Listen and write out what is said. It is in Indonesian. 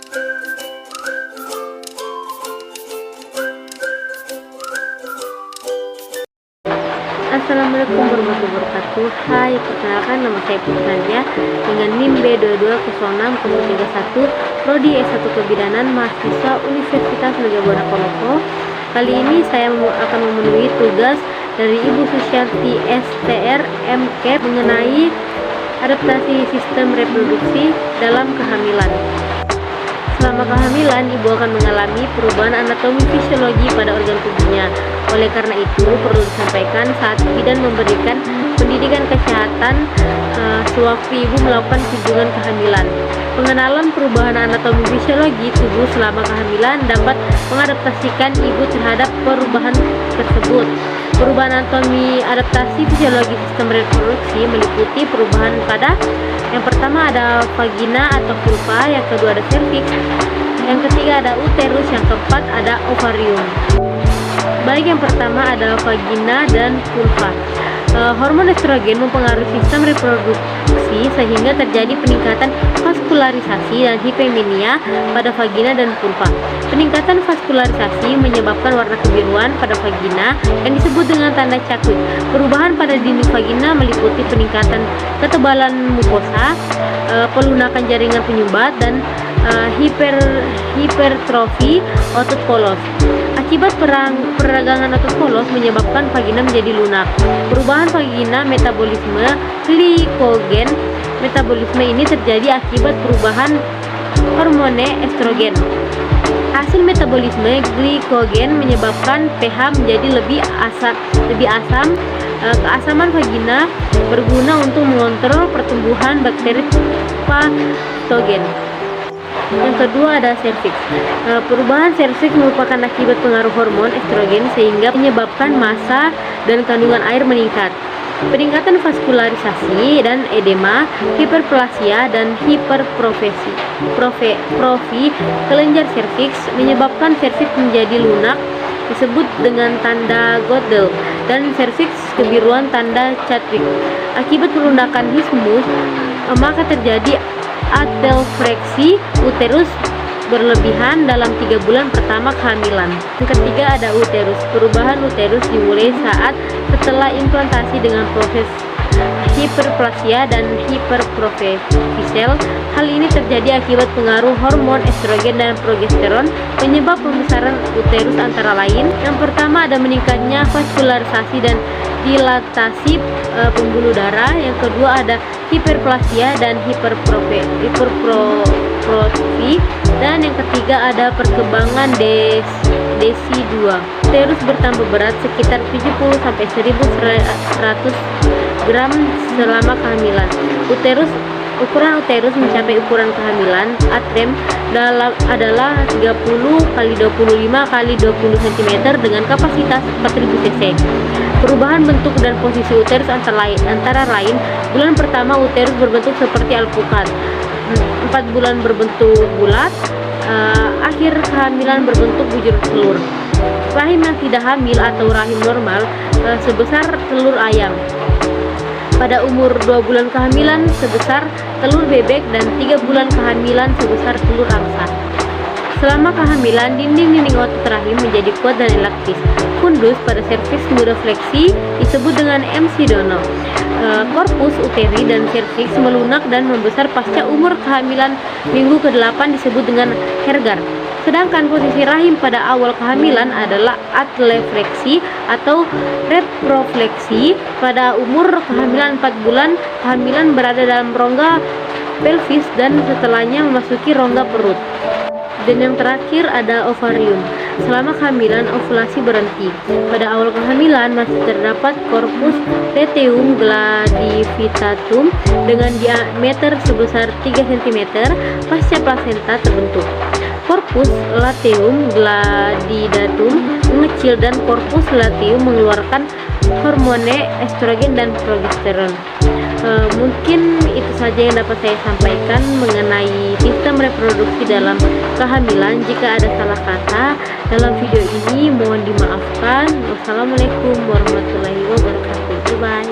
Assalamualaikum warahmatullahi wabarakatuh. Hai, perkenalkan nama saya Putri Nadia dengan NIM B220631, Prodi S1 Kebidanan, mahasiswa Universitas Negara Buana Koloko. Kali ini saya akan memenuhi tugas dari Ibu Susianti STR MK mengenai adaptasi sistem reproduksi dalam kehamilan. Selama kehamilan, ibu akan mengalami perubahan anatomi fisiologi pada organ tubuhnya. Oleh karena itu, perlu disampaikan saat bidan memberikan pendidikan kesehatan sewaktu ibu melakukan kunjungan kehamilan. Pengenalan perubahan anatomi fisiologi tubuh selama kehamilan dapat mengadaptasikan ibu terhadap perubahan tersebut. Perubahan anatomi adaptasi fisiologi sistem reproduksi meliputi perubahan pada yang pertama ada vagina atau vulva, yang kedua ada cervix, yang ketiga ada uterus, yang keempat ada ovarium. Baik, yang pertama ada vagina dan vulva. Hormon estrogen mempengaruhi sistem reproduksi sehingga terjadi peningkatan vaskularisasi dan hiperemia pada vagina dan vulva. Peningkatan vaskularisasi menyebabkan warna kebiruan pada vagina yang disebut dengan tanda cakwe. Perubahan pada dinding vagina meliputi peningkatan ketebalan mukosa, pelunakan jaringan penyumbat, dan hipertrofi otot polos. Akibat peradangan otot polos menyebabkan vagina menjadi lunak. Perubahan vagina metabolisme glikogen. Metabolisme ini terjadi akibat perubahan hormon estrogen. Hasil metabolisme glikogen menyebabkan pH menjadi lebih asam. Keasaman vagina berguna untuk mengontrol pertumbuhan bakteri patogen. Yang kedua ada cervix. Perubahan cervix merupakan akibat pengaruh hormon estrogen sehingga menyebabkan massa dan kandungan air meningkat. Peningkatan vaskularisasi dan edema, hiperplasia dan hipertrofi kelenjar cervix menyebabkan cervix menjadi lunak, disebut dengan tanda Gödel, dan cervix kebiruan tanda Chadwick. Akibat perundakan isthmus maka terjadi atelfleksi uterus berlebihan dalam 3 bulan pertama kehamilan. Yang ketiga ada uterus. Perubahan uterus dimulai saat setelah implantasi dengan proses hiperplasia dan hipertrofi sel. Hal ini terjadi akibat pengaruh hormon estrogen dan progesteron. Penyebab pembesaran uterus antara lain, yang pertama ada meningkatnya vaskularisasi dan dilatasi pembuluh darah, yang kedua ada hiperplasia dan hipertrofi, dan yang ketiga ada perkembangan DESI2. Uterus bertambah berat sekitar 70-1100 gram selama kehamilan. Ukuran uterus mencapai ukuran kehamilan atrem adalah 30 x 25 x 20 cm dengan kapasitas 4000 cc. Perubahan bentuk dan posisi uterus antara lain, bulan pertama uterus berbentuk seperti alpukat, 4 bulan berbentuk bulat, akhir kehamilan berbentuk bujur telur. Rahim yang tidak hamil atau rahim normal sebesar telur ayam. Pada umur 2 bulan kehamilan sebesar telur bebek dan 3 bulan kehamilan sebesar telur angsa. Selama kehamilan, dinding-dinding otot rahim menjadi kuat dan elastis. Fundus pada serviks mudah fleksi disebut dengan MC Dono. Korpus uteri dan serviks melunak dan membesar pasca umur kehamilan minggu ke-8 disebut dengan Hergar. Sedangkan posisi rahim pada awal kehamilan adalah atlefleksi atau retrofleksi. Pada umur kehamilan 4 bulan, kehamilan berada dalam rongga pelvis dan setelahnya memasuki rongga perut. Dan yang terakhir ada ovarium. Selama kehamilan, ovulasi berhenti. Pada awal kehamilan masih terdapat korpus luteum glandivitatum dengan diameter sebesar 3 cm pasca plasenta terbentuk. Korpus luteum glandidatum mengecil dan korpus luteum mengeluarkan hormon estrogen dan progesteron. Mungkin itu saja yang dapat saya sampaikan mengenai sistem reproduksi dalam kehamilan. Jika ada salah kata dalam video ini mohon dimaafkan. Wassalamualaikum warahmatullahi wabarakatuh. Bye.